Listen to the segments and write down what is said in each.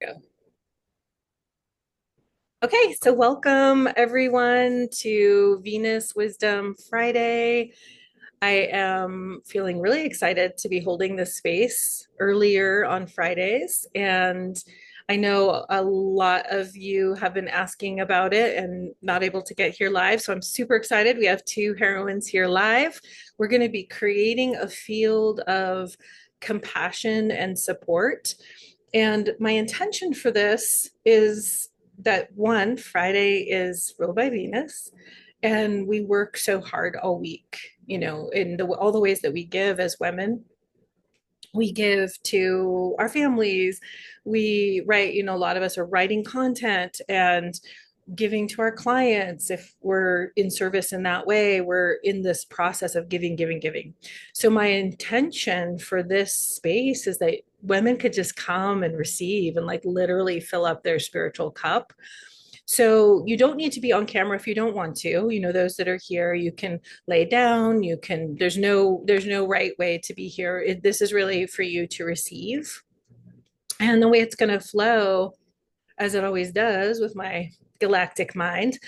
Go. Okay, so welcome everyone to Venus Wisdom Friday. I am feeling really excited to be holding this space earlier on Fridays. And I know a lot of you have been asking about it and not able to get here live. So I'm super excited. We have two heroines here live. We're going to be creating a field of compassion and support. And my intention for this is that one, Friday is ruled by Venus, and we work so hard all week, in all the ways that we give as women. We give to our families. We write, a lot of us are writing content and giving to our clients. If we're in service in that way, we're in this process of giving, giving, giving. So my intention for this space is that women could just come and receive and like literally fill up their spiritual cup. So you don't need to be on camera if you don't want to. Those that are here, you can lay down, there's no right way to be here. This is really for you to receive. And the way it's going to flow, as it always does with my galactic mind,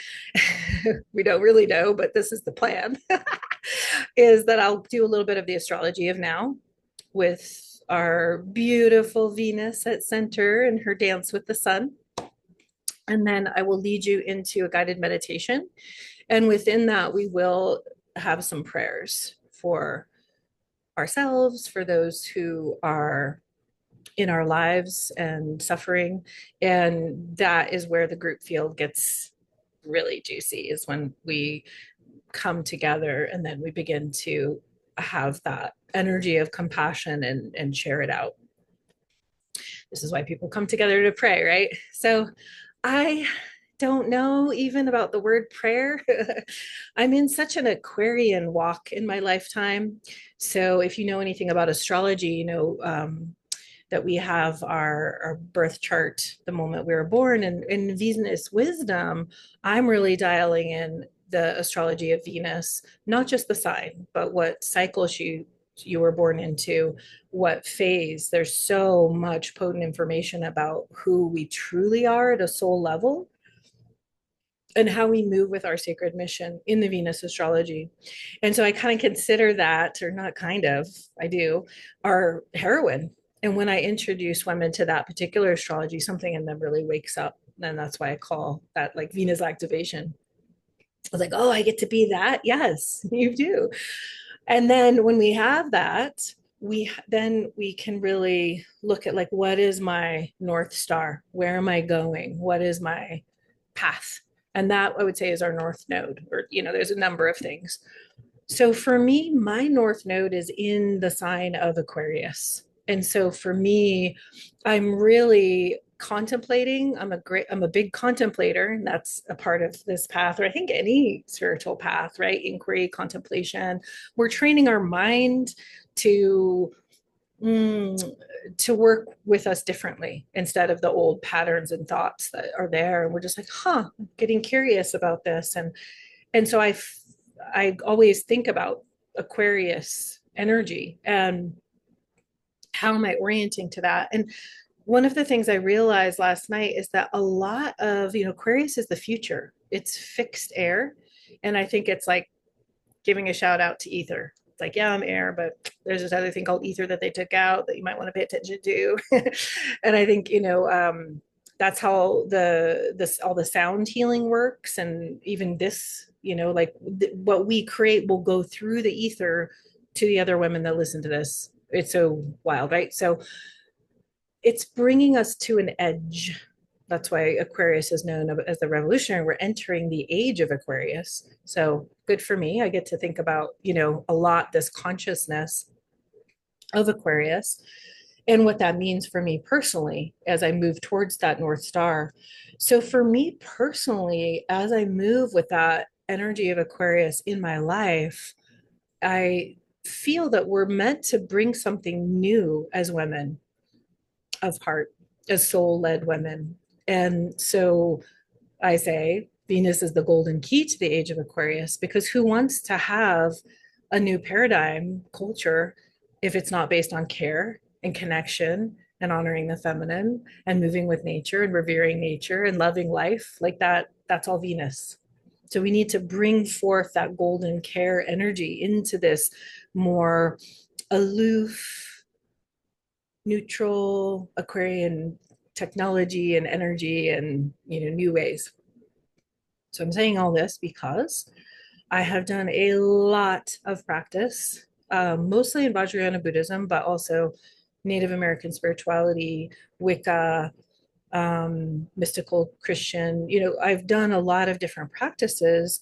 we don't really know, but this is the plan, is that I'll do a little bit of the astrology of now with our beautiful Venus at center and her dance with the sun. And then I will lead you into a guided meditation. And within that, we will have some prayers for ourselves, for those who are in our lives and suffering. And that is where the group field gets really juicy, is when we come together and then we begin to have that energy of compassion and share it out. This is why people come together to pray, right? So I don't know even about the word prayer. I'm in such an Aquarian walk in my lifetime. So if you know anything about astrology, that we have our birth chart the moment we were born. And in Venus wisdom, I'm really dialing in the astrology of Venus, not just the sign, but what cycle you were born into, what phase. There's so much potent information about who we truly are at a soul level and how we move with our sacred mission in the Venus astrology. And so I kind of consider that, or not kind of, I do, our heroine. And when I introduce women to that particular astrology, something in them really wakes up. And that's why I call that like Venus activation. I was like, oh, I get to be that. Yes, you do. And then when we have that, we can really look at like, what is my North Star? Where am I going? What is my path? And that I would say is our North Node, or there's a number of things. So for me, my North Node is in the sign of Aquarius. And so for me, I'm really contemplating. I'm a big contemplator, and that's a part of this path, or I think any spiritual path, right? Inquiry, contemplation. We're training our mind to mm, to work with us differently instead of the old patterns and thoughts that are there. And we're just like, getting curious about this. And so I always think about Aquarius energy and how am I orienting to that? And one of the things I realized last night is that a lot of, Aquarius is the future. It's fixed air. And I think it's like giving a shout out to ether. It's like, yeah, I'm air, but there's this other thing called ether that they took out that you might want to pay attention to. And I think, that's how all the sound healing works. And even this, what we create will go through the ether to the other women that listen to this. It's so wild, right? So it's bringing us to an edge. That's why Aquarius is known as the revolutionary. We're entering the age of Aquarius. So good for me. I get to think about, a lot this consciousness of Aquarius and what that means for me personally as I move towards that North Star. So for me personally, as I move with that energy of Aquarius in my life, I feel that we're meant to bring something new as women of heart, as soul led women. And so I say Venus is the golden key to the age of Aquarius, because who wants to have a new paradigm culture if it's not based on care and connection and honoring the feminine and moving with nature and revering nature and loving life, like that's all Venus. So we need to bring forth that golden care energy into this more aloof, neutral Aquarian technology and energy and new ways. So I'm saying all this because I have done a lot of practice, mostly in Vajrayana Buddhism, but also Native American spirituality, Wicca, mystical Christian. I've done a lot of different practices.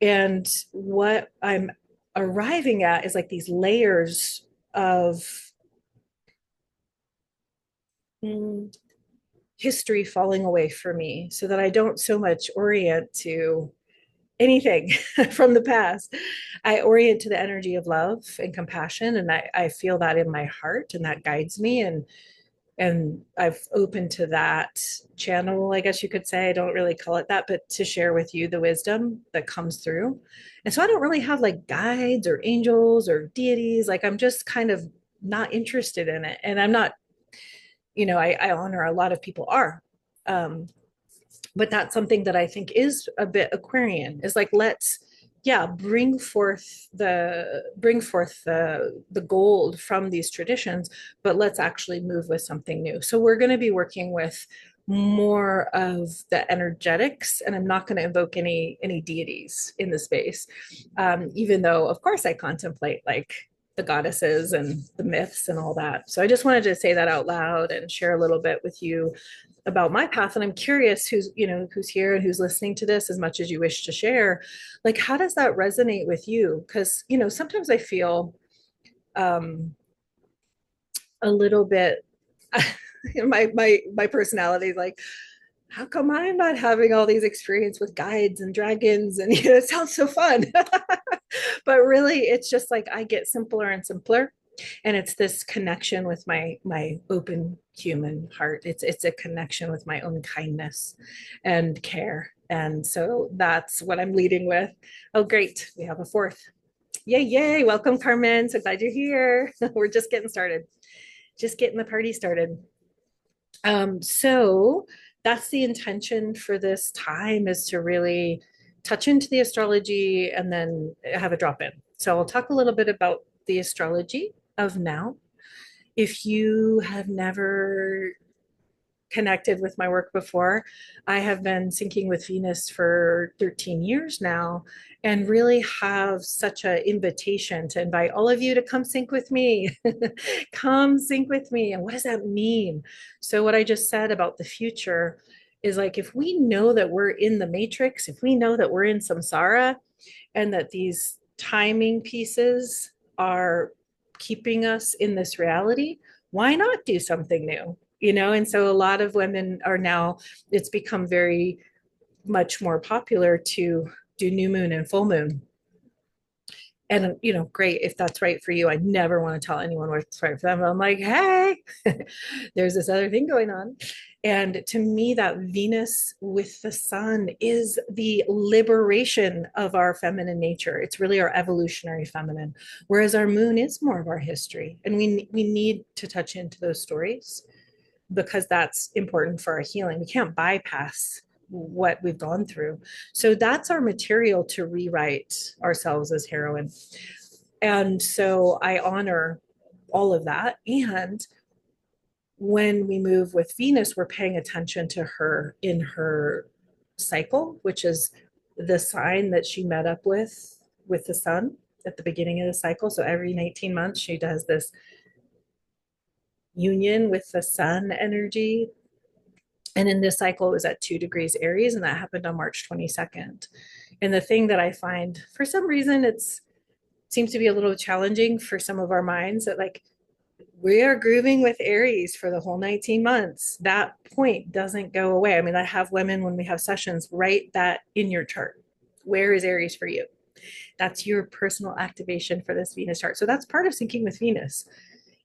And what I'm arriving at is like these layers of mm, history falling away for me so that I don't so much orient to anything from the past. I orient to the energy of love and compassion, and I feel that in my heart, and that guides me. And I've opened to that channel, I guess you could say. I don't really call it that, but to share with you the wisdom that comes through. And so I don't really have like guides or angels or deities. Like I'm just kind of not interested in it. And I'm not, I honor a lot of people are. Um, but that's something that I think is a bit Aquarian, is like, let's, yeah, bring forth the gold from these traditions, but let's actually move with something new. So we're going to be working with more of the energetics, and I'm not going to invoke any deities in the space, even though of course I contemplate like the goddesses and the myths and all that. So I just wanted to say that out loud and share a little bit with you about my path. And I'm curious who's here and who's listening to this, as much as you wish to share, like how does that resonate with you? Because sometimes I feel um a little bit my personality is like, how come I'm not having all these experience with guides and dragons, and it sounds so fun. But really it's just like I get simpler and simpler, and it's this connection with my open human heart. It's a connection with my own kindness and care, and so that's what I'm leading with. Oh great, we have a fourth. Yay, welcome Carmen, so glad you're here. We're just getting started, just getting the party started. So that's the intention for this time, is to really touch into the astrology and then have a drop in. So I'll talk a little bit about the astrology of now. If you have never connected with my work before, I have been syncing with Venus for 13 years now, and really have such an invitation to invite all of you to come sync with me. Come sync with me. And what does that mean? So, what I just said about the future is like, if we know that we're in the matrix, if we know that we're in samsara, and that these timing pieces are keeping us in this reality, why not do something new? And so a lot of women are now, it's become very much more popular to do new moon and full moon. And great if that's right for you. I never want to tell anyone what's right for them. I'm like, hey, there's this other thing going on. And to me, that Venus with the sun is the liberation of our feminine nature. It's really our evolutionary feminine, whereas our moon is more of our history. And we need to touch into those stories, because that's important for our healing. We can't bypass what we've gone through. So that's our material to rewrite ourselves as heroine. And so I honor all of that. And when we move with Venus, we're paying attention to her in her cycle, which is the sign that she met up with the sun at the beginning of the cycle. So every 19 months, she does this union with the sun energy. And in this cycle, it was at 2 degrees Aries, and that happened on March 22nd. And the thing that I find, for some reason, it seems to be a little challenging for some of our minds, that like, we are grooving with Aries for the whole 19 months. That point doesn't go away. I mean, I have women, when we have sessions, write that in your chart. Where is Aries for you? That's your personal activation for this Venus chart. So that's part of syncing with Venus,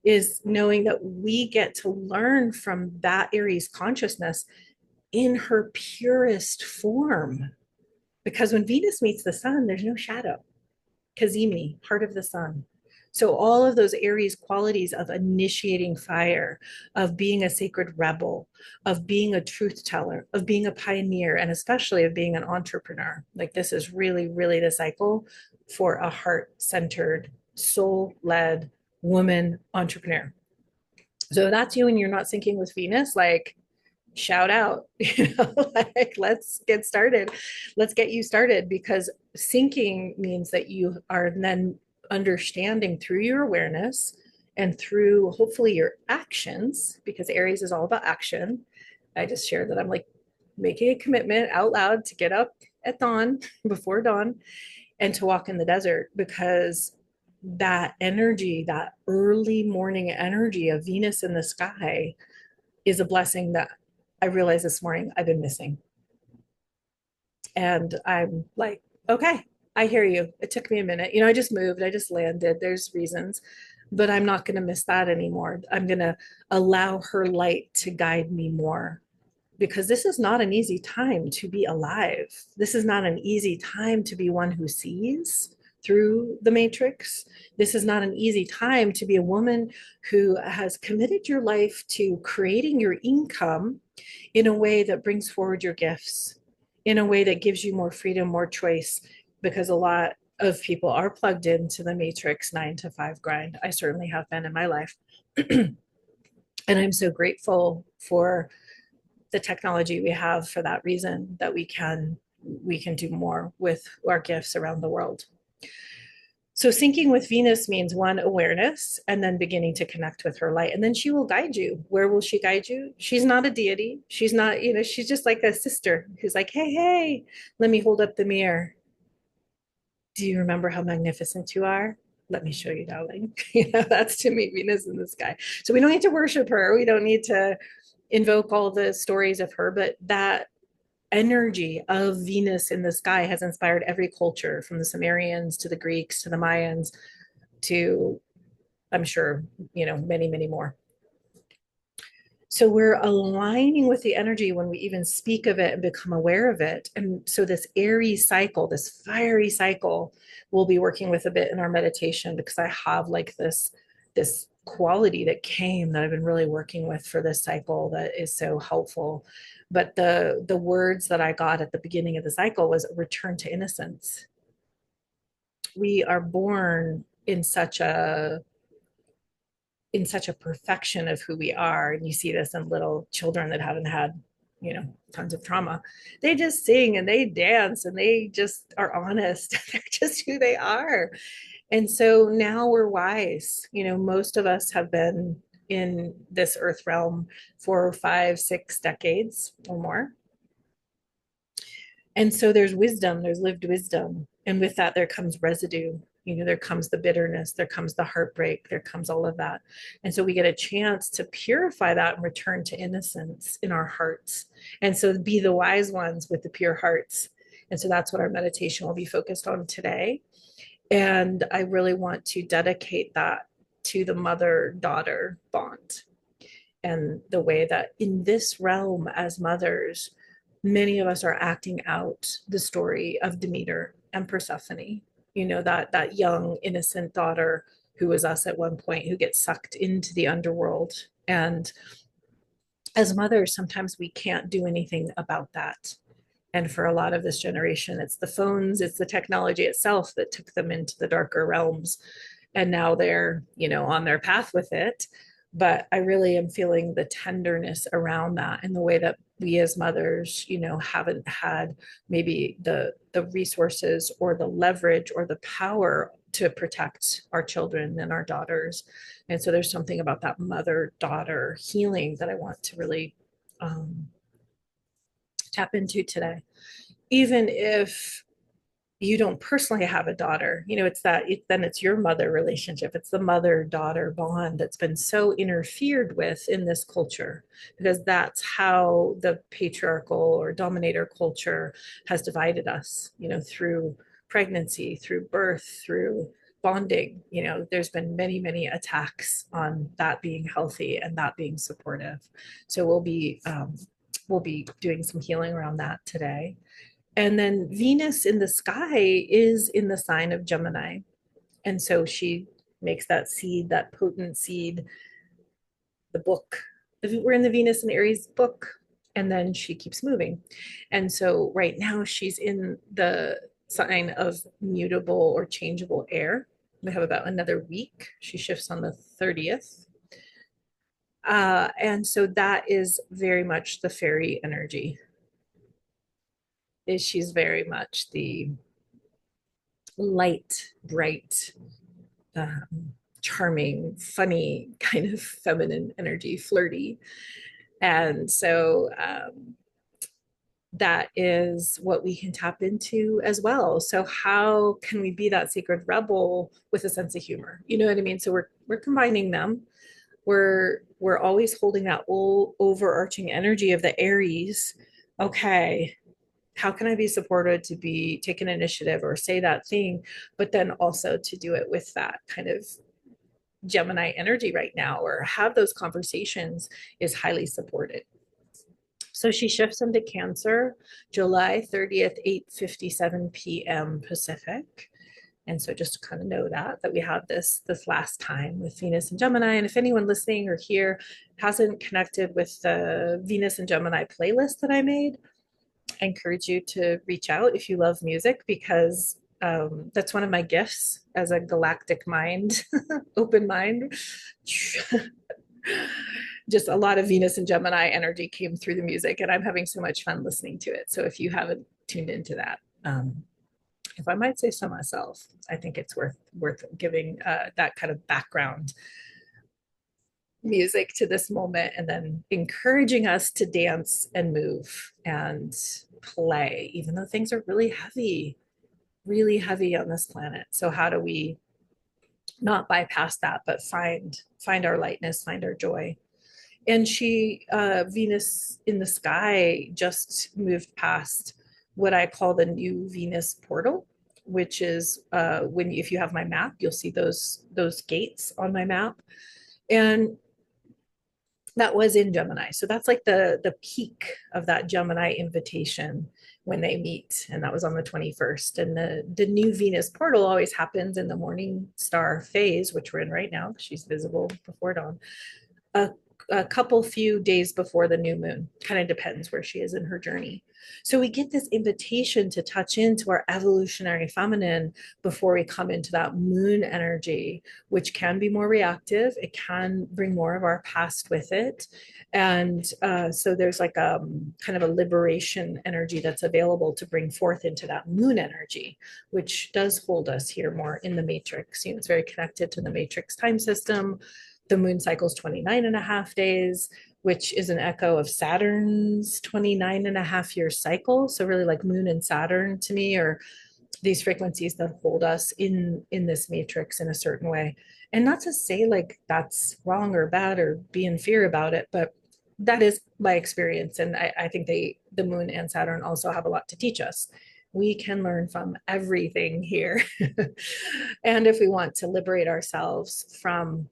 is knowing that we get to learn from that Aries consciousness in her purest form. Because when Venus meets the sun, there's no shadow. Kazemi, heart of the sun. So all of those Aries qualities of initiating fire, of being a sacred rebel, of being a truth teller, of being a pioneer, and especially of being an entrepreneur. Like this is really, really the cycle for a heart-centered, soul-led woman entrepreneur. So that's you and you're not syncing with Venus, like shout out, like let's get started. Let's get you started because syncing means that you are then understanding through your awareness and through hopefully your actions, because Aries is all about action. I just shared that I'm like making a commitment out loud to get up at dawn, before dawn, and to walk in the desert because that energy, that early morning energy of Venus in the sky is a blessing that I realized this morning I've been missing. And I'm like, okay, I hear you. It took me a minute. I just moved, I just landed. There's reasons, but I'm not going to miss that anymore. I'm going to allow her light to guide me more because this is not an easy time to be alive. This is not an easy time to be one who sees through the matrix. This is not an easy time to be a woman who has committed your life to creating your income in a way that brings forward your gifts, in a way that gives you more freedom, more choice, because a lot of people are plugged into the matrix 9 to 5 grind. I certainly have been in my life. And I'm so grateful for the technology we have for that reason, that we can do more with our gifts around the world. So syncing with Venus means one, awareness, and then beginning to connect with her light. And then she will guide you. Where will she guide you? She's not a deity. She's not, she's just like a sister who's like, hey, hey, let me hold up the mirror. Do you remember how magnificent you are? Let me show you, darling. That's to me Venus in the sky. So we don't need to worship her. We don't need to invoke all the stories of her, but that energy of Venus in the sky has inspired every culture from the Sumerians to the Greeks to the Mayans to, I'm sure, many, many more. So we're aligning with the energy when we even speak of it and become aware of it. And so this Aries cycle, this fiery cycle, we'll be working with a bit in our meditation because I have like this quality that came that I've been really working with for this cycle that is so helpful. But the words that I got at the beginning of the cycle was return to innocence. We are born in such a perfection of who we are. And you see this in little children that haven't had, tons of trauma. They just sing and they dance and they just are honest. They're just who they are. And so now we're wise. Most of us have been in this earth realm for 5, 6 decades or more. And so there's wisdom, there's lived wisdom. And with that, there comes residue. There comes the bitterness, there comes the heartbreak, there comes all of that. And so we get a chance to purify that and return to innocence in our hearts. And so be the wise ones with the pure hearts. And so that's what our meditation will be focused on today. And I really want to dedicate that to the mother-daughter bond and the way that in this realm as mothers, many of us are acting out the story of Demeter and Persephone, that young innocent daughter who was us at one point, who gets sucked into the underworld. And as mothers, sometimes we can't do anything about that. And for a lot of this generation, it's the phones, it's the technology itself that took them into the darker realms. And now they're, on their path with it. But I really am feeling the tenderness around that in the way that we as mothers, haven't had maybe the resources or the leverage or the power to protect our children and our daughters. And so there's something about that mother-daughter healing that I want to really tap into today. Even if you don't personally have a daughter, then it's your mother relationship. It's the mother-daughter bond that's been so interfered with in this culture, because that's how the patriarchal or dominator culture has divided us, through pregnancy, through birth, through bonding. There's been many, many attacks on that being healthy and that being supportive. So we'll be doing some healing around that today. And then Venus in the sky is in the sign of Gemini. And so she makes that seed, that potent seed, the book. We're in the Venus and Aries book, and then she keeps moving. And so right now she's in the sign of mutable or changeable air. We have about another week. She shifts on the 30th. And so that is very much the fairy energy. Is she's very much the light, bright, charming, funny kind of feminine energy, flirty. And so that is what we can tap into as well. So how can we be that sacred rebel with a sense of humor? You know what I mean? So we're combining them. We're always holding that old overarching energy of the Aries. Okay, how can I be supported to be take an initiative or say that thing, but then also to do it with that kind of Gemini energy right now, or have those conversations is highly supported. So she shifts into Cancer July 30th, 8:57 p.m. Pacific. And so just to kind of know that we have this last time with Venus and Gemini. And if anyone listening or here hasn't connected with the Venus and Gemini playlist that I made, I encourage you to reach out if you love music, because that's one of my gifts as a galactic mind, open mind. Just a lot of Venus and Gemini energy came through the music, and I'm having so much fun listening to it. So if you haven't tuned into that, if I might say so myself, I think it's worth giving that kind of background music to this moment, and then encouraging us to dance and move and play, even though things are really heavy on this planet. So how do we not bypass that, but find our lightness, find our joy? And she, Venus in the sky, just moved past what I call the new Venus portal, which is when, if you have my map, you'll see those gates on my map. And that was in Gemini. So that's like the peak of that Gemini invitation when they meet. And that was on the 21st. And the new Venus portal always happens in the morning star phase, which we're in right now. She's visible before dawn. A couple few days before the new moon. Kind of depends where she is in her journey. So we get this invitation to touch into our evolutionary feminine before we come into that moon energy, which can be more reactive. It can bring more of our past with it. And so there's like kind of a liberation energy that's available to bring forth into that moon energy, which does hold us here more in the matrix. You know, it's very connected to the matrix time system. The moon cycle's 29 and a half days, which is an echo of Saturn's 29 and a half year cycle. So really like moon and Saturn to me are these frequencies that hold us in this matrix in a certain way. And not to say like that's wrong or bad or be in fear about it, but that is my experience. And I think the moon and Saturn also have a lot to teach us. We can learn from everything here. And if we want to liberate ourselves from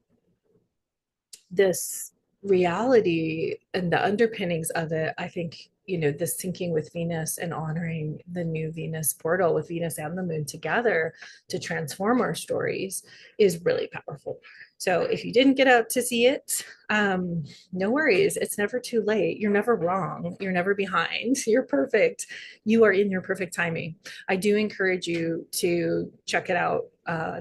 this reality and the underpinnings of it, I think, you know, this syncing with Venus and honoring the new Venus portal with Venus and the moon together to transform our stories is really powerful. So if you didn't get out to see it, no worries. It's never too late. You're never wrong. You're never behind. You're perfect. You are in your perfect timing. I do encourage you to check it out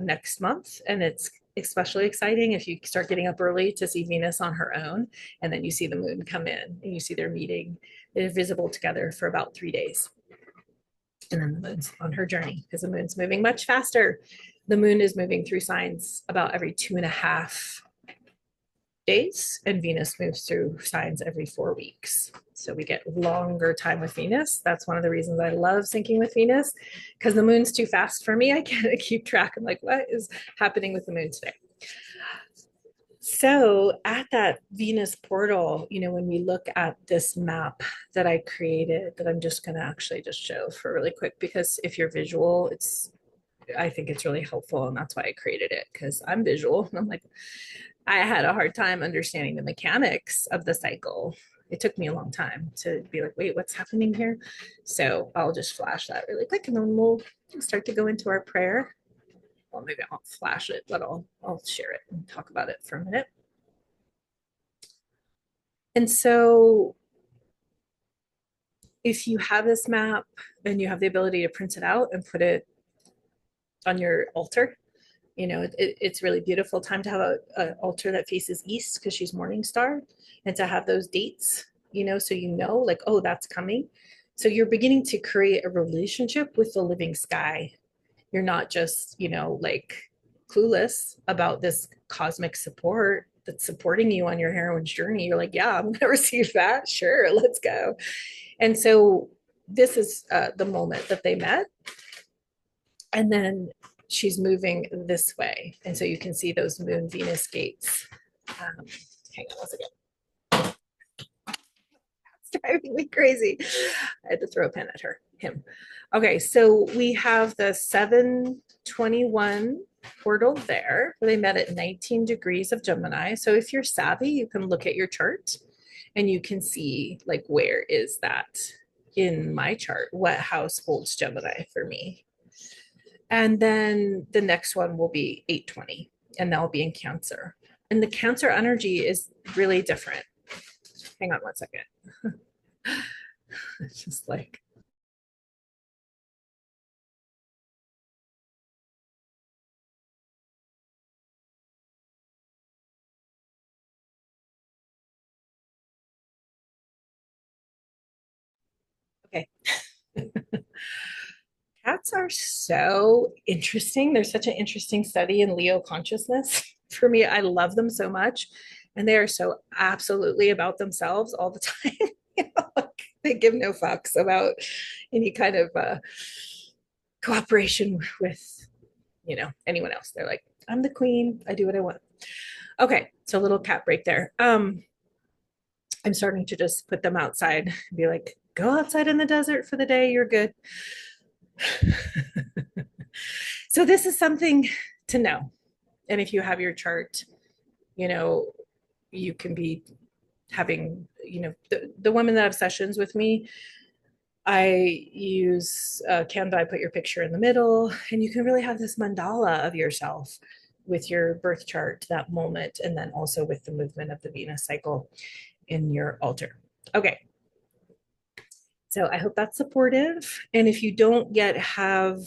next month. And it's especially exciting if you start getting up early to see Venus on her own, and then you see the moon come in and you see their meeting. They're visible together for about 3 days. And then the moon's on her journey because the moon's moving much faster. The moon is moving through signs about every 2.5 days, and Venus moves through signs every 4 weeks. So we get longer time with Venus. That's one of the reasons I love syncing with Venus, because the moon's too fast for me. I can't keep track. I'm like, what is happening with the moon today? So at that Venus portal, you know, when we look at this map that I created, that I'm just going to actually just show for really quick, because if you're visual, I think it's really helpful. And that's why I created it, because I'm visual. And I'm like, I had a hard time understanding the mechanics of the cycle. It took me a long time to be like, wait, what's happening here? So I'll just flash that really quick, and then we'll start to go into our prayer. well, maybe I won't flash it, but I'll share it and talk about it for a minute. And so if you have this map and you have the ability to print it out and put it on your altar, it's really beautiful time to have a altar that faces east because she's morning star, and to have those dates, so like, oh, that's coming. So you're beginning to create a relationship with the living sky. You're not just, like clueless about this cosmic support that's supporting you on your heroine's journey. You're like, yeah, I'm going to receive that. Sure, let's go. And so this is the moment that they met. And then she's moving this way. And so you can see those moon Venus gates. Hang on one second. It's driving me crazy. I had to throw a pen at him. Okay, so we have the 721 portal there, where they met at 19 degrees of Gemini. So if you're savvy, you can look at your chart and you can see, like, where is that in my chart? What house holds Gemini for me? And then the next one will be 820, and that'll be in Cancer. And the Cancer energy is really different. Hang on one second. It's just like, okay. Cats are so interesting. They're such an interesting study in Leo consciousness. For me, I love them so much. And they are so absolutely about themselves all the time. Like, they give no fucks about any kind of cooperation with, anyone else. They're like, I'm the queen. I do what I want. Okay, so a little cat break there. I'm starting to just put them outside and be like, go outside in the desert for the day. You're good. So this is something to know. And if you have your chart, you can be having, the women that have sessions with me, I use Canva. I put your picture in the middle, and you can really have this mandala of yourself with your birth chart, that moment, and then also with the movement of the Venus cycle in your altar. Okay. So I hope that's supportive. And if you don't yet have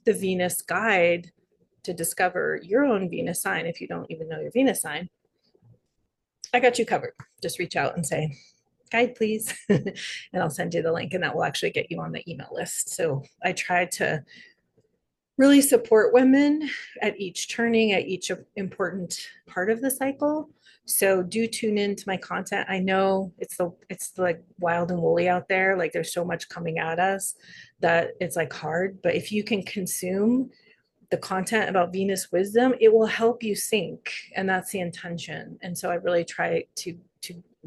the Venus guide to discover your own Venus sign, if you don't even know your Venus sign, I got you covered. Just reach out and say, guide, please. And I'll send you the link, and that will actually get you on the email list. So I try to really support women at each turning, at each important part of the cycle. So do tune into my content. I know it's like wild and woolly out there. Like, there's so much coming at us that it's like hard. But if you can consume the content about Venus wisdom, it will help you sync. And that's the intention. And so I really try to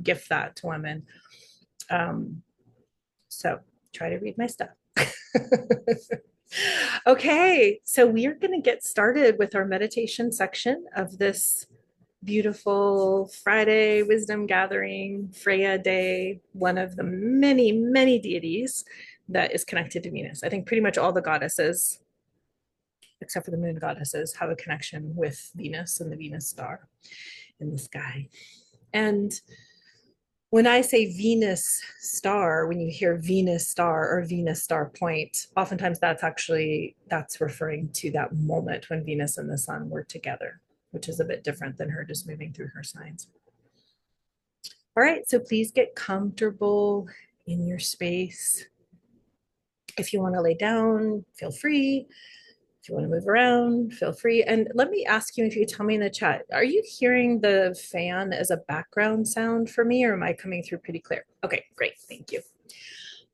gift that to women. So try to read my stuff. Okay, so we are going to get started with our meditation section of this beautiful Friday wisdom gathering, Freya day, one of the many, many deities that is connected to Venus. I think pretty much all the goddesses, except for the moon goddesses, have a connection with Venus and the Venus star in the sky. And when I say Venus star, when you hear Venus star or Venus star point, oftentimes that's referring to that moment when Venus and the sun were together, which is a bit different than her just moving through her signs. All right, so please get comfortable in your space. If you want to lay down, feel free. If you want to move around, feel free. And let me ask you, if you tell me in the chat, are you hearing the fan as a background sound for me, or am I coming through pretty clear? Okay, great. Thank you.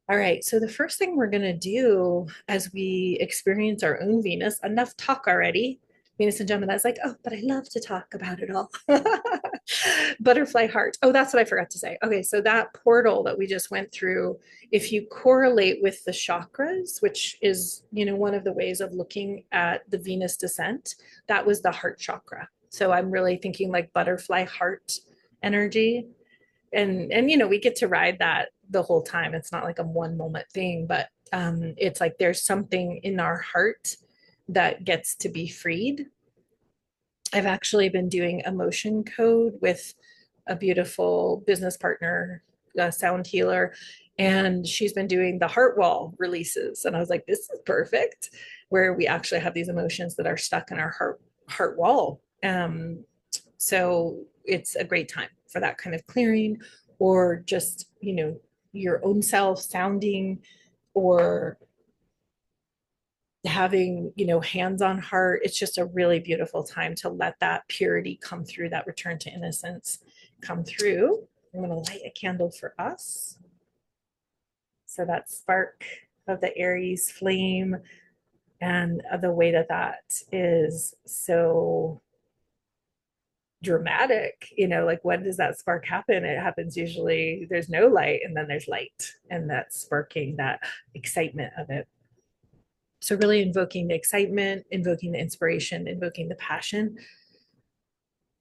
All right, so the first thing we're going to do as we experience our own Venus, enough talk already. Venus and Gemini is like, oh, but I love to talk about it all. Butterfly heart. Oh, that's what I forgot to say. Okay, so that portal that we just went through, if you correlate with the chakras, which is, one of the ways of looking at the Venus descent, that was the heart chakra. So I'm really thinking like butterfly heart energy. And we get to ride that the whole time. It's not like a one moment thing, but it's like there's something in our heart that gets to be freed. I've actually been doing emotion code with a beautiful business partner, a sound healer, and she's been doing the heart wall releases. And I was like, this is perfect, where we actually have these emotions that are stuck in our heart wall. So it's a great time for that kind of clearing, or just, your own self sounding, or having, hands on heart. It's just a really beautiful time to let that purity come through, that return to innocence come through. I'm going to light a candle for us. So that spark of the Aries flame, and the way that that is so dramatic, like when does that spark happen? It happens usually there's no light and then there's light, and that's sparking that excitement of it. So really invoking the excitement, invoking the inspiration, invoking the passion.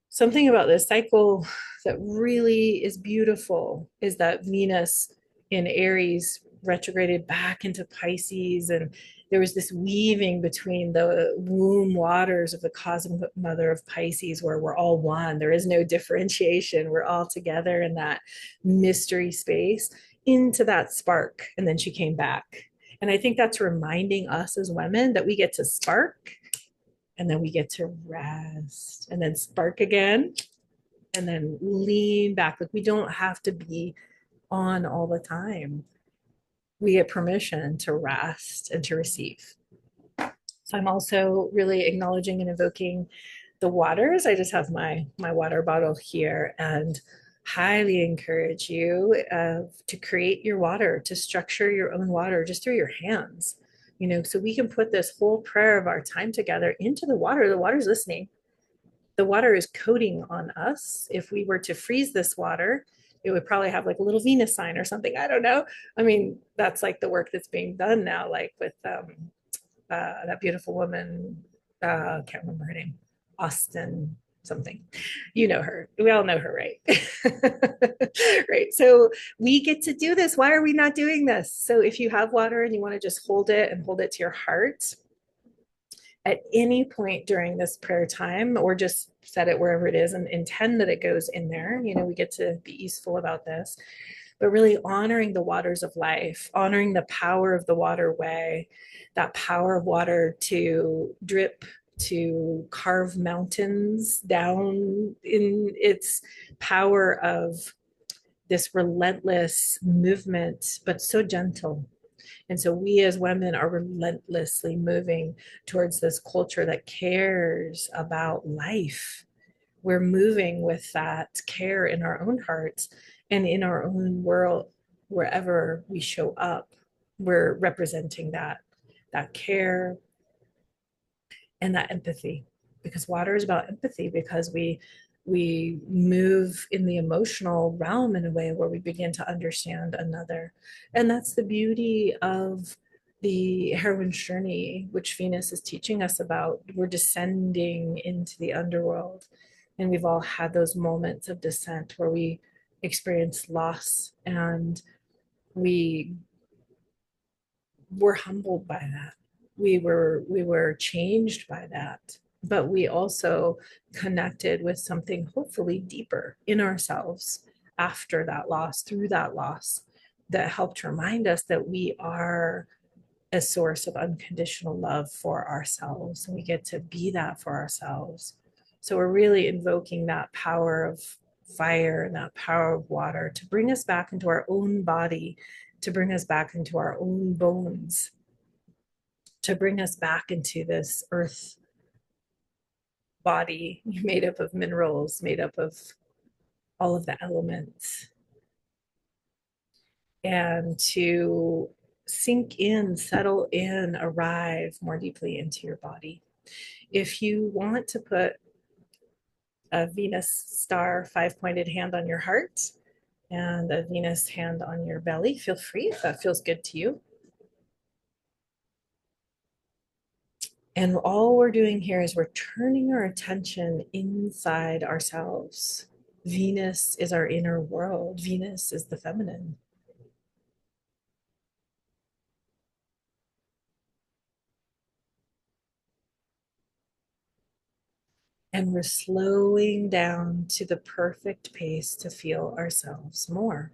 Something about this cycle that really is beautiful is that Venus in Aries retrograded back into Pisces, and there was this weaving between the womb waters of the cosmic mother of Pisces, where we're all one. There is no differentiation. We're all together in that mystery space, into that spark. And then she came back. And I think that's reminding us as women that we get to spark, and then we get to rest, and then spark again, and then lean back. Like, we don't have to be on all the time. We get permission to rest and to receive. So I'm also really acknowledging and invoking the waters. I just have my water bottle here, and highly encourage you to create your water, to structure your own water just through your hands. So we can put this whole prayer of our time together into the water. The water's listening. The water is coding on us. If we were to freeze this water, it would probably have like a little Venus sign or something. I don't know. I mean, that's like the work that's being done now, like with that beautiful woman. Can't remember her name. Austin something. You know her. We all know her, right? Right. So we get to do this. Why are we not doing this? So if you have water and you want to just hold it and hold it to your heart at any point during this prayer time, or just set it wherever it is and intend that it goes in there. We get to be easeful about this, but really honoring the waters of life, honoring the power of the waterway, that power of water to drip, to carve mountains down, in its power of this relentless movement, but so gentle. And so we as women are relentlessly moving towards this culture that cares about life. We're moving with that care in our own hearts and in our own world. Wherever we show up, we're representing that care and that empathy, because water is about empathy, because we move in the emotional realm in a way where we begin to understand another. And that's the beauty of the heroine's journey, which Venus is teaching us about. We're descending into the underworld, and we've all had those moments of descent where we experience loss, and we were humbled by that. We were changed by that, but we also connected with something hopefully deeper in ourselves after that loss, through that loss, that helped remind us that we are a source of unconditional love for ourselves, and we get to be that for ourselves. So we're really invoking that power of fire and that power of water to bring us back into our own body, to bring us back into our own bones, to bring us back into this earth body made up of minerals, made up of all of the elements, and to sink in, settle in, arrive more deeply into your body. If you want to put a Venus star 5-pointed hand on your heart and a Venus hand on your belly, feel free if that feels good to you. And all we're doing here is we're turning our attention inside ourselves. Venus is our inner world. Venus is the feminine. And we're slowing down to the perfect pace to feel ourselves more.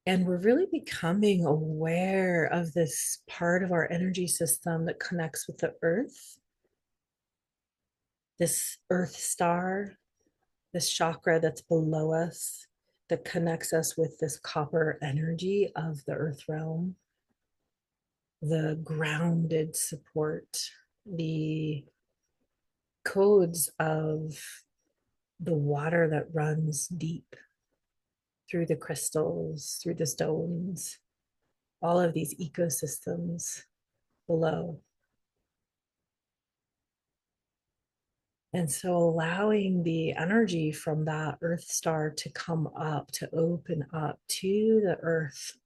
And we're really becoming aware of this part of our energy system that connects with the earth, this earth star, this chakra that's below us that connects us with this copper energy of the earth realm, the grounded support, the codes of the water that runs deep through the crystals, through the stones, all of these ecosystems below. And so allowing the energy from that earth star to come up, to open up to the earth,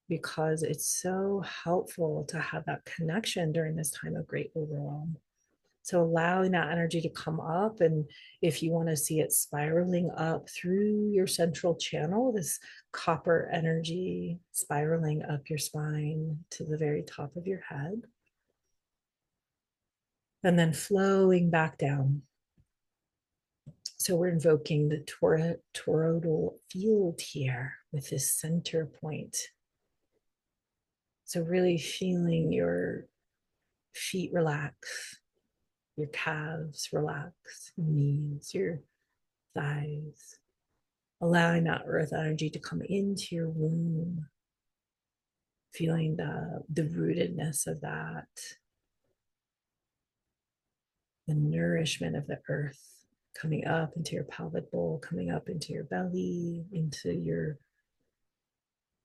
because it's so helpful to have that connection during this time of great overwhelm. So allowing that energy to come up, and if you want to see it spiraling up through your central channel, this copper energy spiraling up your spine to the very top of your head, and then flowing back down. So we're invoking the toroidal field here with this center point. So really feeling your feet relax, your calves relax, your knees, your thighs, allowing that earth energy to come into your womb, feeling the rootedness of that, the nourishment of the earth coming up into your pelvic bowl, coming up into your belly, into your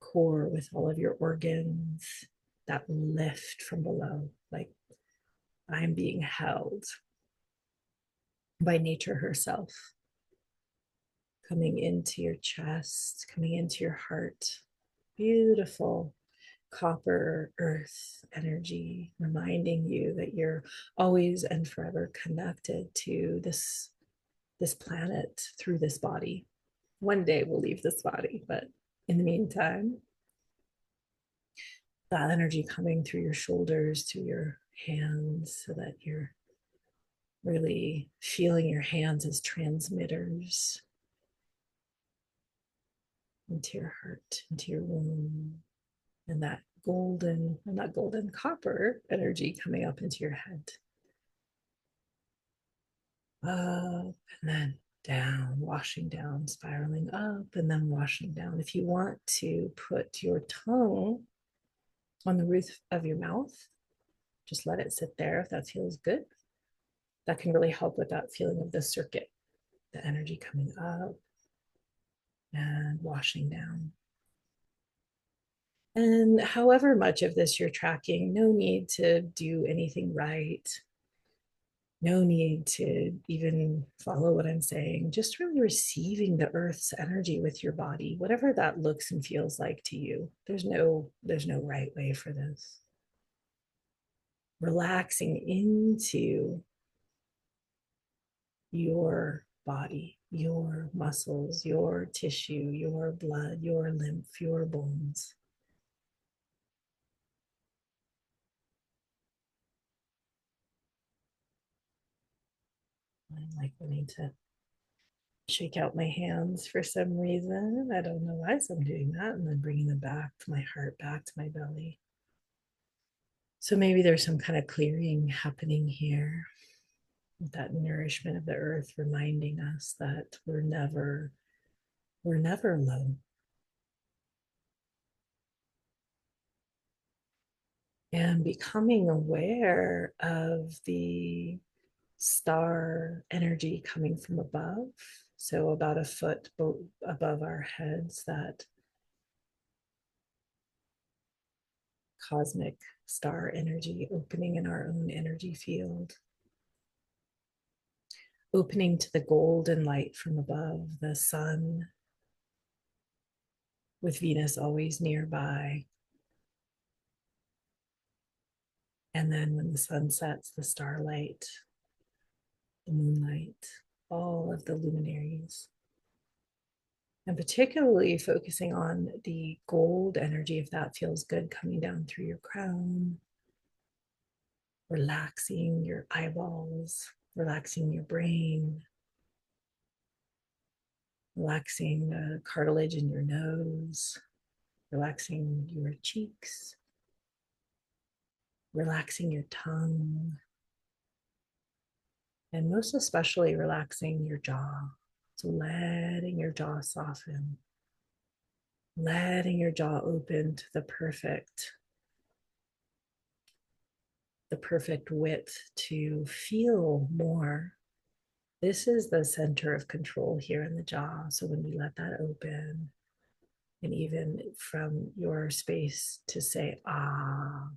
core with all of your organs, that lift from below, like I'm being held by nature herself, coming into your chest, coming into your heart. Beautiful copper earth energy, reminding you that you're always and forever connected to this planet through this body. One day we'll leave this body, but in the meantime, that energy coming through your shoulders to your hands, so that you're really feeling your hands as transmitters into your heart, into your womb, and that golden, and that golden copper energy coming up into your head. Up and then down, washing down, spiraling up and then washing down. If you want to put your tongue on the roof of your mouth, just let it sit there if that feels good. That can really help with that feeling of the circuit, the energy coming up and washing down. And however much of this you're tracking, no need to do anything right. No need to even follow what I'm saying. Just really receiving the earth's energy with your body, whatever that looks and feels like to you. There's no right way for this. Relaxing into your body, your muscles, your tissue, your blood, your lymph, your bones. I'm like wanting to shake out my hands for some reason. I don't know why, so I'm doing that, and then bringing them back to my heart, back to my belly. So maybe there's some kind of clearing happening here, that nourishment of the earth reminding us that we're never alone. And becoming aware of the star energy coming from above, so about a foot above our heads, that cosmic star energy opening in our own energy field, opening to the golden light from above, the sun, with Venus always nearby. And then when the sun sets, the starlight, the moonlight, all of the luminaries. And particularly focusing on the gold energy, if that feels good, coming down through your crown, relaxing your eyeballs, relaxing your brain, relaxing the cartilage in your nose, relaxing your cheeks, relaxing your tongue, and most especially relaxing your jaw. So letting your jaw soften, letting your jaw open to the perfect width to feel more. This is the center of control here in the jaw. So when we let that open, and even from your space to say, ah,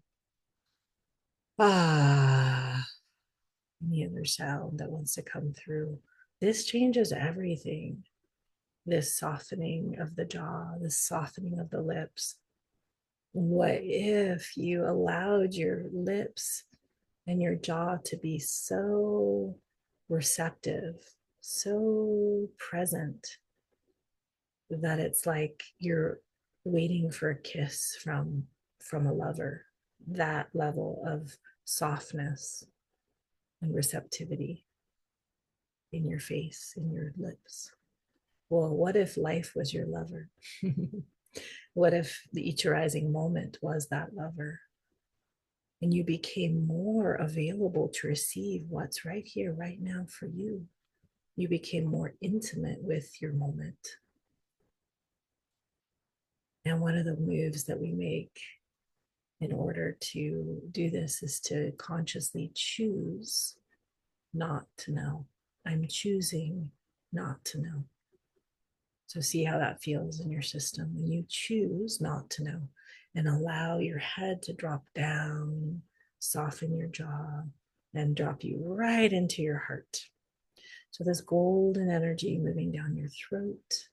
any other sound that wants to come through, this changes everything. This softening of the jaw, this softening of the lips. What if you allowed your lips and your jaw to be so receptive, so present that it's like you're waiting for a kiss from a lover? That level of softness and receptivity in your face, in your lips. Well, what if life was your lover? What if the each arising moment was that lover? And you became more available to receive what's right here, right now for you. You became more intimate with your moment. And one of the moves that we make in order to do this is to consciously choose not to know. I'm choosing not to know. So see how that feels in your system when you choose not to know, and allow your head to drop down, soften your jaw, and drop you right into your heart. So this golden energy moving down your throat.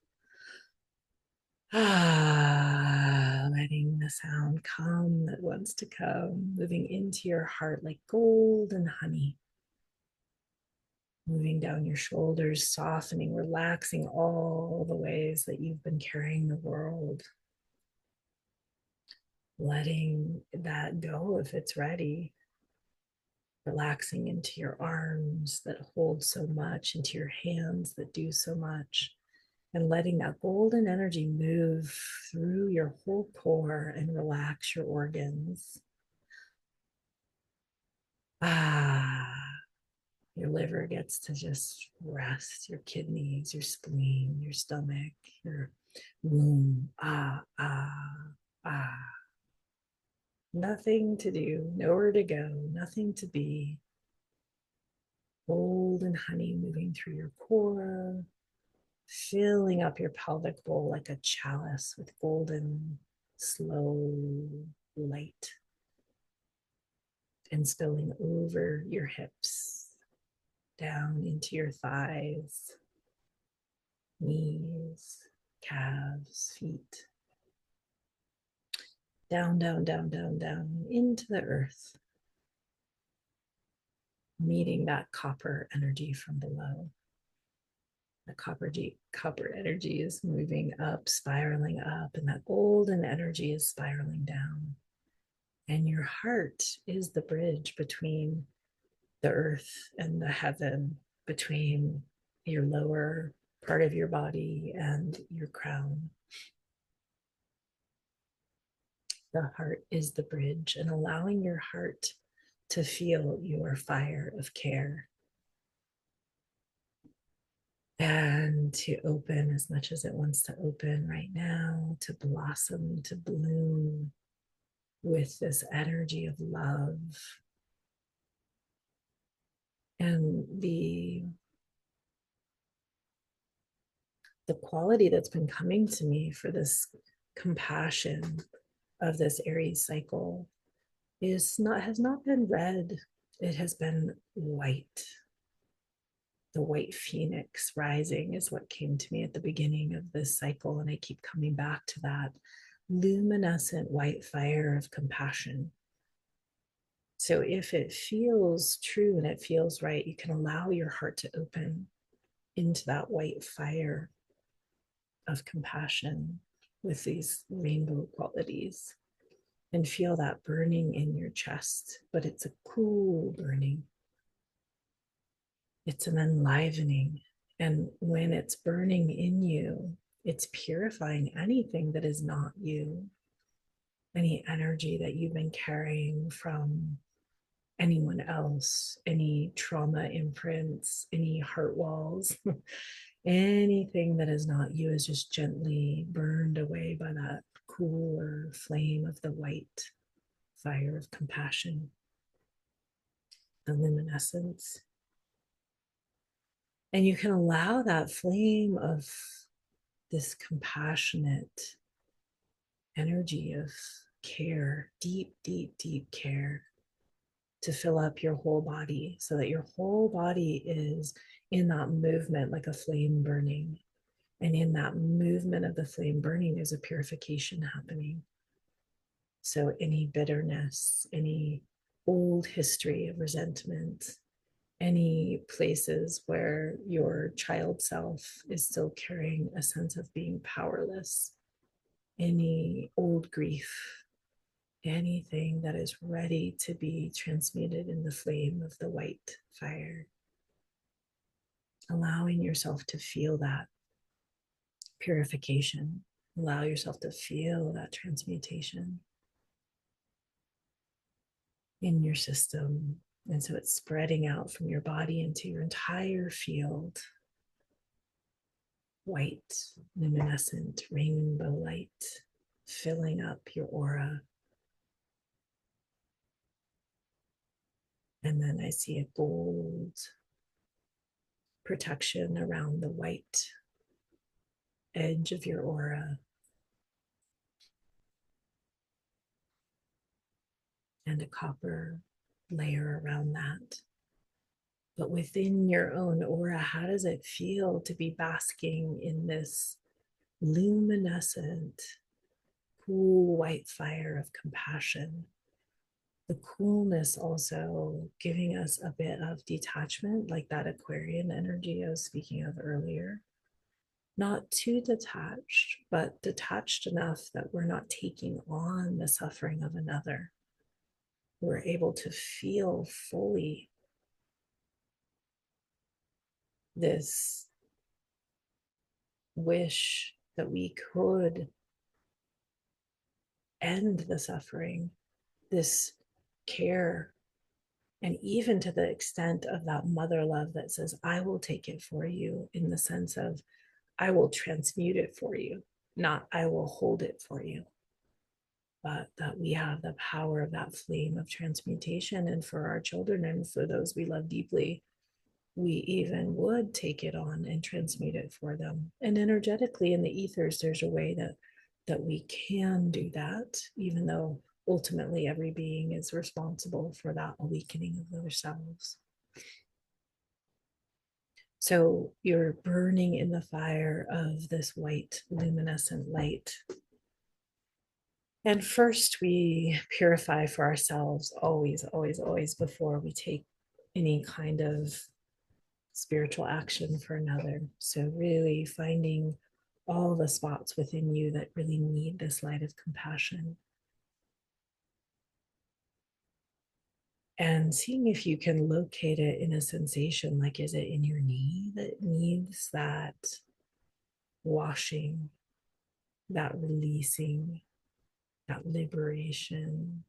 Letting the sound come that wants to come, moving into your heart like golden honey. Moving down your shoulders, softening, relaxing all the ways that you've been carrying the world. Letting that go if it's ready. Relaxing into your arms that hold so much, into your hands that do so much, and letting that golden energy move through your whole core and relax your organs. Your liver gets to just rest, your kidneys, your spleen, your stomach, your womb. Nothing to do, nowhere to go, nothing to be. Golden honey moving through your core, filling up your pelvic bowl like a chalice with golden, slow light, and spilling over your hips, down into your thighs, knees, calves, feet, down, down, down, down, down into the earth, meeting that copper energy from below. The copper energy is moving up, spiraling up, and that golden energy is spiraling down. And your heart is the bridge between the earth and the heaven, between your lower part of your body and your crown. The heart is the bridge, and allowing your heart to feel your fire of care and to open as much as it wants to open right now, to blossom, to bloom with this energy of love. And the quality that's been coming to me for this compassion of this Aries cycle has not been red. It has been white. The white phoenix rising is what came to me at the beginning of this cycle, and I keep coming back to that luminescent white fire of compassion. So if it feels true and it feels right, you can allow your heart to open into that white fire of compassion with these rainbow qualities, and feel that burning in your chest, but it's a cool burning. It's an enlivening. And when it's burning in you, it's purifying anything that is not you, any energy that you've been carrying from anyone else, any trauma imprints, any heart walls, anything that is not you is just gently burned away by that cooler flame of the white fire of compassion, the luminescence. And you can allow that flame of this compassionate energy of care, deep, deep, deep care, to fill up your whole body so that your whole body is in that movement like a flame burning. And in that movement of the flame burning, there's a purification happening. So any bitterness, any old history of resentment, any places where your child self is still carrying a sense of being powerless, any old grief, anything that is ready to be transmuted in the flame of the white fire. Allowing yourself to feel that purification, allow yourself to feel that transmutation in your system. And so it's spreading out from your body into your entire field. White, luminescent, rainbow light filling up your aura. And then I see a gold protection around the white edge of your aura. And a copper layer around that. But within your own aura, how does it feel to be basking in this luminescent, cool white fire of compassion? The coolness also giving us a bit of detachment, like that Aquarian energy I was speaking of earlier. Not too detached, but detached enough that we're not taking on the suffering of another. We're able to feel fully this wish that we could end the suffering, this care, and even to the extent of that mother love that says, I will take it for you, in the sense of, I will transmute it for you, not I will hold it for you. But that we have the power of that flame of transmutation. And for our children and for those we love deeply, we even would take it on and transmute it for them. And energetically in the ethers, there's a way that we can do that, even though ultimately every being is responsible for that awakening of themselves. So you're burning in the fire of this white luminescent light. And first we purify for ourselves, always, always, always, before we take any kind of spiritual action for another. So really finding all the spots within you that really need this light of compassion. And seeing if you can locate it in a sensation, like, is it in your knee that needs that washing, that releasing, that liberation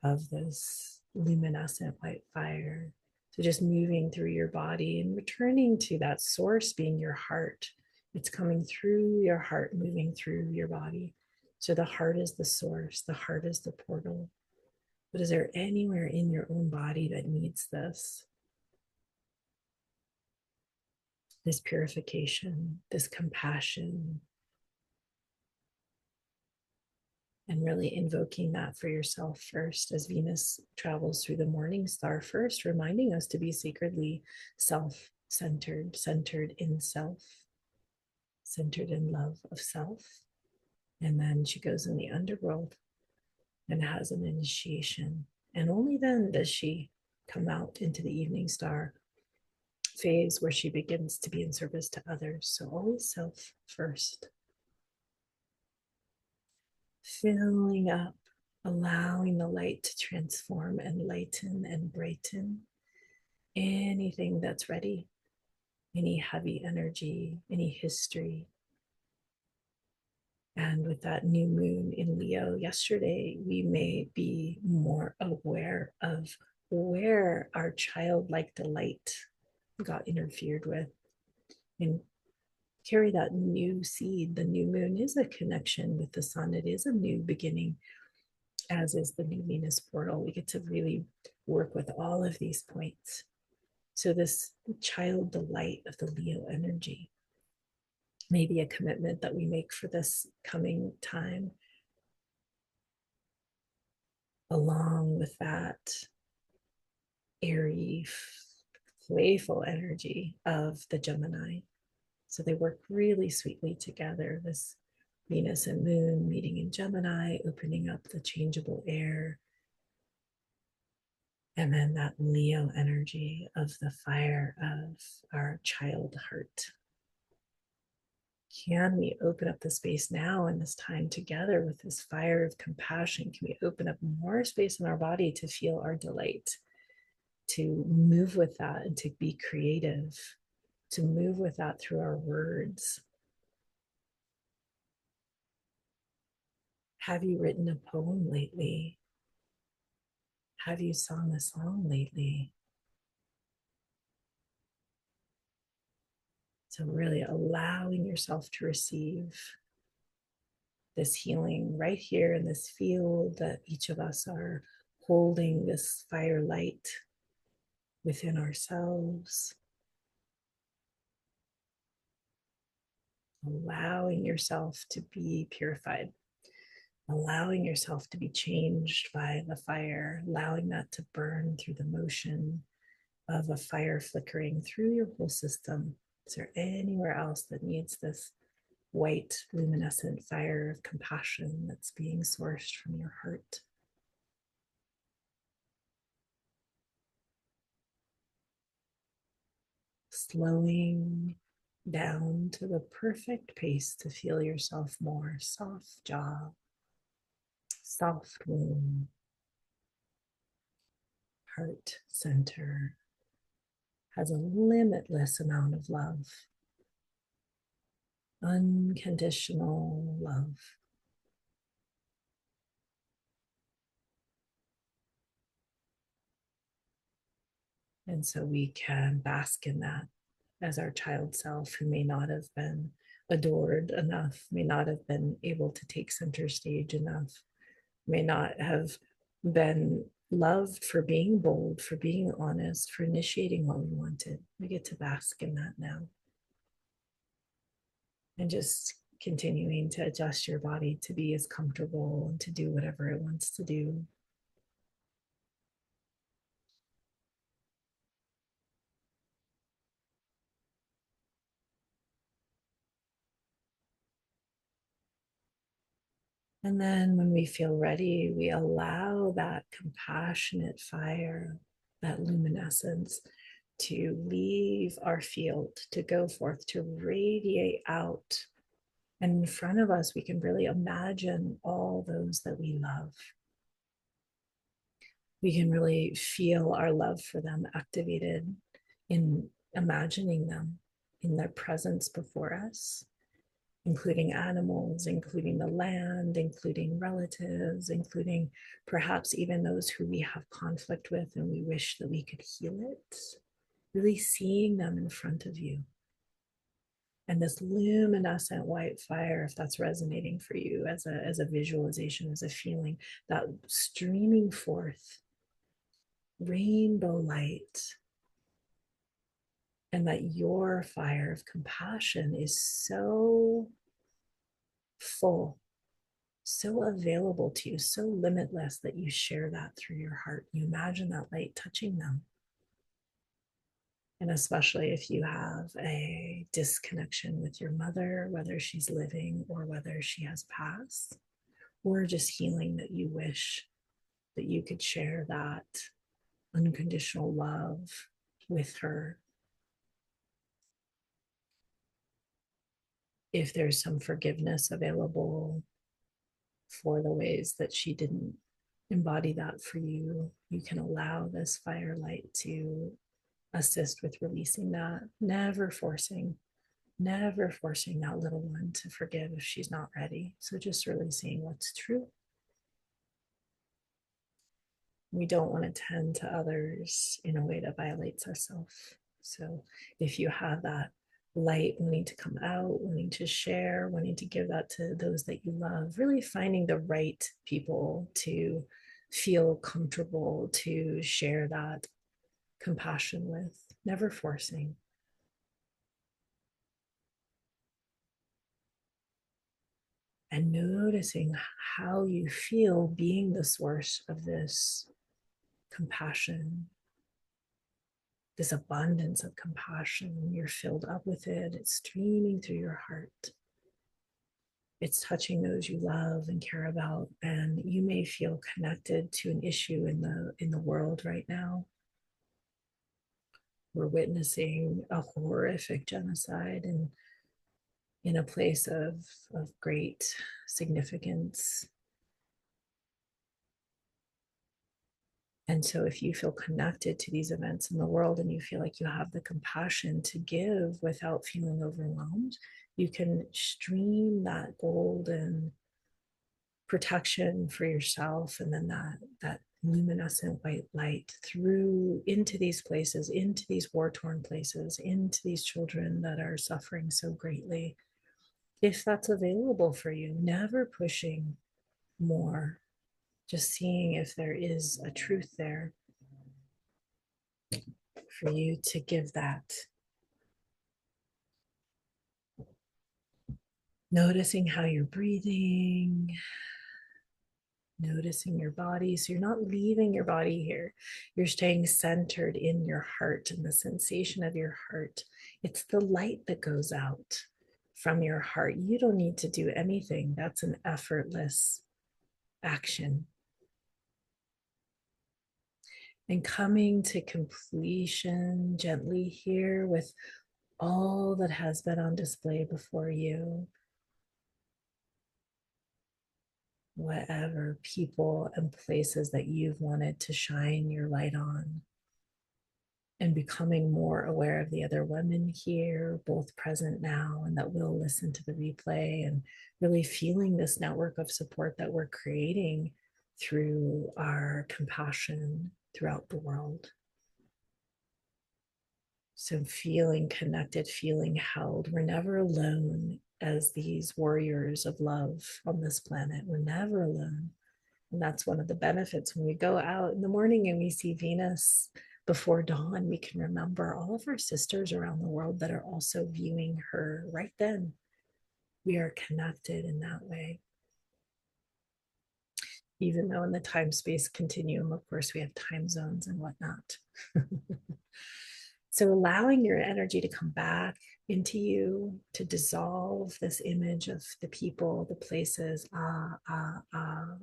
of this luminescent white fire? So just moving through your body and returning to that source being your heart. It's coming through your heart, moving through your body. So the heart is the source, the heart is the portal. But is there anywhere in your own body that needs this purification, this compassion, and really invoking that for yourself first as Venus travels through the morning star first, reminding us to be sacredly self-centered, centered in self, centered in love of self. And then she goes in the underworld and has an initiation. And only then does she come out into the evening star phase where she begins to be in service to others. So always self first. Filling up, allowing the light to transform and lighten and brighten anything that's ready, any heavy energy, any history. And with that new moon in Leo yesterday, we may be more aware of where our childlike delight got interfered with and carry that new seed. The new moon is a connection with the sun, it is a new beginning, as is the new Venus portal. We get to really work with all of these points. So, this child delight of the Leo energy may be a commitment that we make for this coming time, along with that airy, playful energy of the Gemini. So they work really sweetly together. This Venus and Moon meeting in Gemini, opening up the changeable air. And then that Leo energy of the fire of our child heart. Can we open up the space now in this time together with this fire of compassion? Can we open up more space in our body to feel our delight, to move with that and to be creative, to move with that through our words? Have you written a poem lately? Have you sung a song lately? So, really allowing yourself to receive this healing right here in this field that each of us are holding, this firelight within ourselves. Allowing yourself to be purified, allowing yourself to be changed by the fire, allowing that to burn through the motion of a fire flickering through your whole system. Is there anywhere else that needs this white, luminescent fire of compassion that's being sourced from your heart? Slowing down to the perfect pace to feel yourself more. Soft jaw, soft womb, heart center has a limitless amount of love, unconditional love. And so we can bask in that as our child self, who may not have been adored enough, may not have been able to take center stage enough, may not have been loved for being bold, for being honest, for initiating what we wanted. We get to bask in that now. And just continuing to adjust your body to be as comfortable and to do whatever it wants to do. And then when we feel ready, we allow that compassionate fire, that luminescence, to leave our field, to go forth, to radiate out. And in front of us, we can really imagine all those that we love. We can really feel our love for them activated in imagining them in their presence before us, including animals, including the land, including relatives, including perhaps even those who we have conflict with and we wish that we could heal it. Really seeing them in front of you. And this luminescent white fire, if that's resonating for you as a visualization, as a feeling, that streaming forth, rainbow light, and that your fire of compassion is so full, so available to you, so limitless that you share that through your heart. You imagine that light touching them. And especially if you have a disconnection with your mother, whether she's living or whether she has passed, or just healing that you wish that you could share that unconditional love with her if there's some forgiveness available for the ways that she didn't embody that for you, you can allow this firelight to assist with releasing that, never forcing that little one to forgive if she's not ready. So just releasing what's true. We don't want to tend to others in a way that violates ourselves. So if you have that light wanting to come out, wanting to share, wanting to give that to those that you love, really finding the right people to feel comfortable to share that compassion with, never forcing. And noticing how you feel being the source of this compassion, this abundance of compassion. You're filled up with it. It's streaming through your heart. It's touching those you love and care about. And you may feel connected to an issue in the world right now. We're witnessing a horrific genocide and in a place of great significance. And so if you feel connected to these events in the world and you feel like you have the compassion to give without feeling overwhelmed, you can stream that golden protection for yourself and then that luminescent white light through into these places, into these war-torn places, into these children that are suffering so greatly. If that's available for you, never pushing more, just seeing if there is a truth there for you to give that. Noticing how you're breathing, noticing your body. So you're not leaving your body here. You're staying centered in your heart and the sensation of your heart. It's the light that goes out from your heart. You don't need to do anything. That's an effortless action. And coming to completion gently here with all that has been on display before you. Whatever people and places that you've wanted to shine your light on. And becoming more aware of the other women here, both present now and that will listen to the replay, and really feeling this network of support that we're creating through our compassion throughout the world. So feeling connected, feeling held. We're never alone as these warriors of love on this planet. We're never alone. And that's one of the benefits when we go out in the morning and we see Venus before dawn, we can remember all of our sisters around the world that are also viewing her right then. We are connected in that way. Even though in the time-space continuum, of course, we have time zones and whatnot. So allowing your energy to come back into you, to dissolve this image of the people, the places,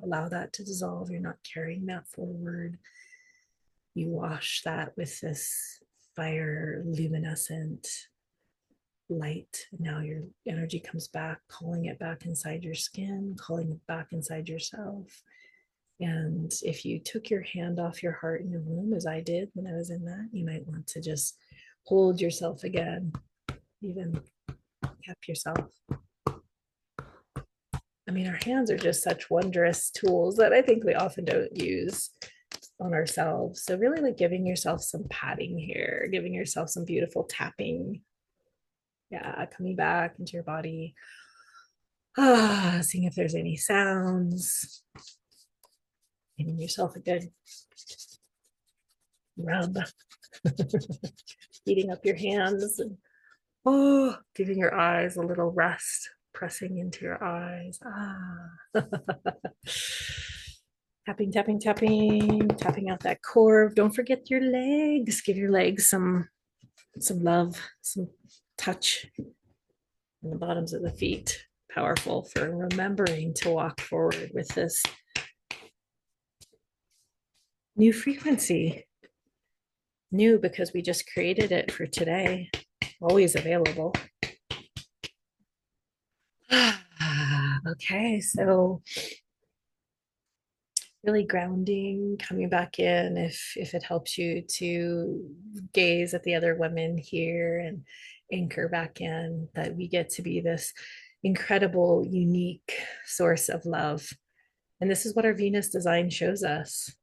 allow that to dissolve. You're not carrying that forward. You wash that with this fire luminescent light. Now your energy comes back, calling it back inside your skin, calling it back inside yourself. And if you took your hand off your heart in your womb, as I did when I was in that, you might want to just hold yourself again, even tap yourself. I mean, our hands are just such wondrous tools that I think we often don't use on ourselves. So really like giving yourself some patting here, giving yourself some beautiful tapping. Yeah, coming back into your body. Seeing if there's any sounds. Giving yourself a good rub. Heating up your hands and giving your eyes a little rest, pressing into your eyes. Tapping, tapping, tapping, tapping out that core. Don't forget your legs. Give your legs some love, some touch on the bottoms of the feet. Powerful for remembering to walk forward with this new frequency. New because we just created it for today. Always available. Okay, so really grounding, coming back in if it helps you to gaze at the other women here and anchor back in that we get to be this incredible, unique source of love. And this is what our Venus design shows us,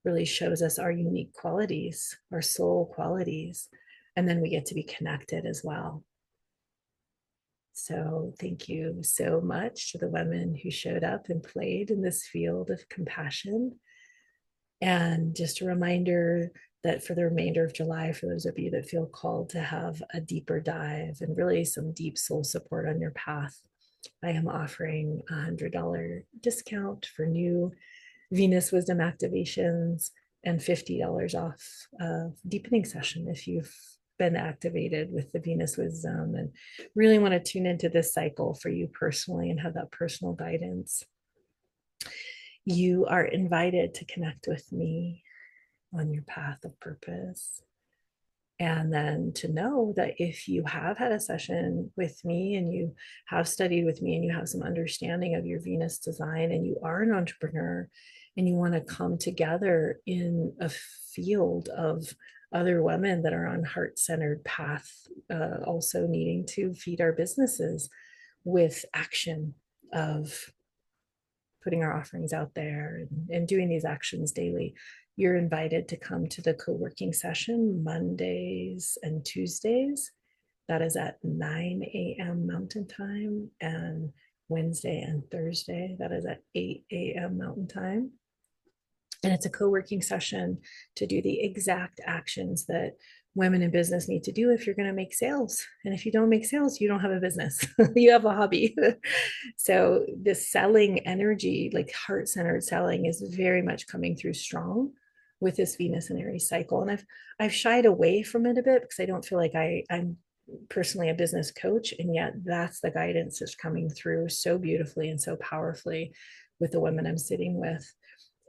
really shows us our unique qualities, our soul qualities. And then we get to be connected as well. So, thank you so much to the women who showed up and played in this field of compassion. And just a reminder that for the remainder of July, for those of you that feel called to have a deeper dive and really some deep soul support on your path, I am offering $100 discount for new Venus Wisdom activations and $50 off a deepening session if you've been activated with the Venus Wisdom and really want to tune into this cycle for you personally and have that personal guidance. You are invited to connect with me on your path of purpose. And then to know that if you have had a session with me and you have studied with me and you have some understanding of your Venus design and you are an entrepreneur and you want to come together in a field of other women that are on heart-centered path, also needing to feed our businesses with action of putting our offerings out there and doing these actions daily, you're invited to come to the co-working session Mondays and Tuesdays. That is at 9 a.m. Mountain Time, and Wednesday and Thursday, that is at 8 a.m. Mountain Time. And it's a co-working session to do the exact actions that women in business need to do if you're going to make sales. And if you don't make sales, you don't have a business. You have a hobby. So this selling energy, like heart-centered selling, is very much coming through strong with this Venus and Aries cycle. And I've shied away from it a bit because I don't feel like I'm personally a business coach, and yet that's the guidance that's coming through so beautifully and so powerfully with the women I'm sitting with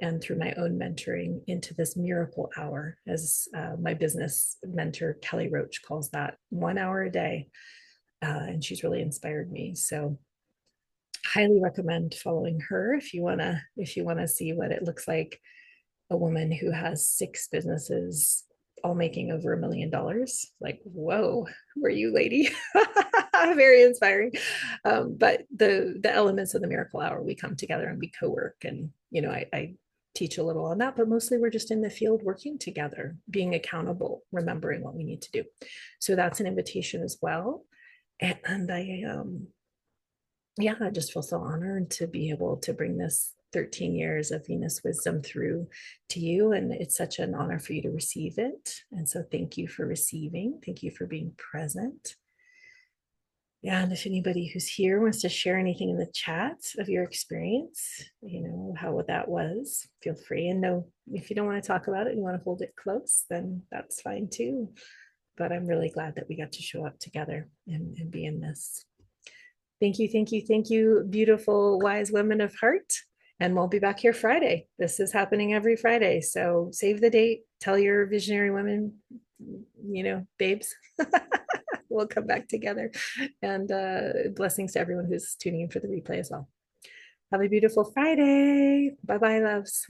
and through my own mentoring into this miracle hour, as my business mentor Kelly Roach calls that, 1 hour a day. And she's really inspired me. So highly recommend following her if you want to see what it looks like, a woman who has 6 businesses all making over $1 million. Like, whoa, who are you, lady? Very inspiring. But the elements of the miracle hour, we come together and we co-work, and I teach a little on that, but mostly we're just in the field working together, being accountable, remembering what we need to do. So that's an invitation as well. And I just feel so honored to be able to bring this 13 years of Venus wisdom through to you. And it's such an honor for you to receive it. And so thank you for receiving. Thank you for being present. And if anybody who's here wants to share anything in the chat of your experience, how that was, feel free. And no, if you don't want to talk about it, you want to hold it close, then that's fine too. But I'm really glad that we got to show up together and be in this. Thank you, thank you, thank you, beautiful, wise women of heart. And we'll be back here Friday. This is happening every Friday. So save the date, tell your visionary women, babes. We'll come back together. And blessings to everyone who's tuning in for the replay as well. Have a beautiful Friday. Bye bye, loves.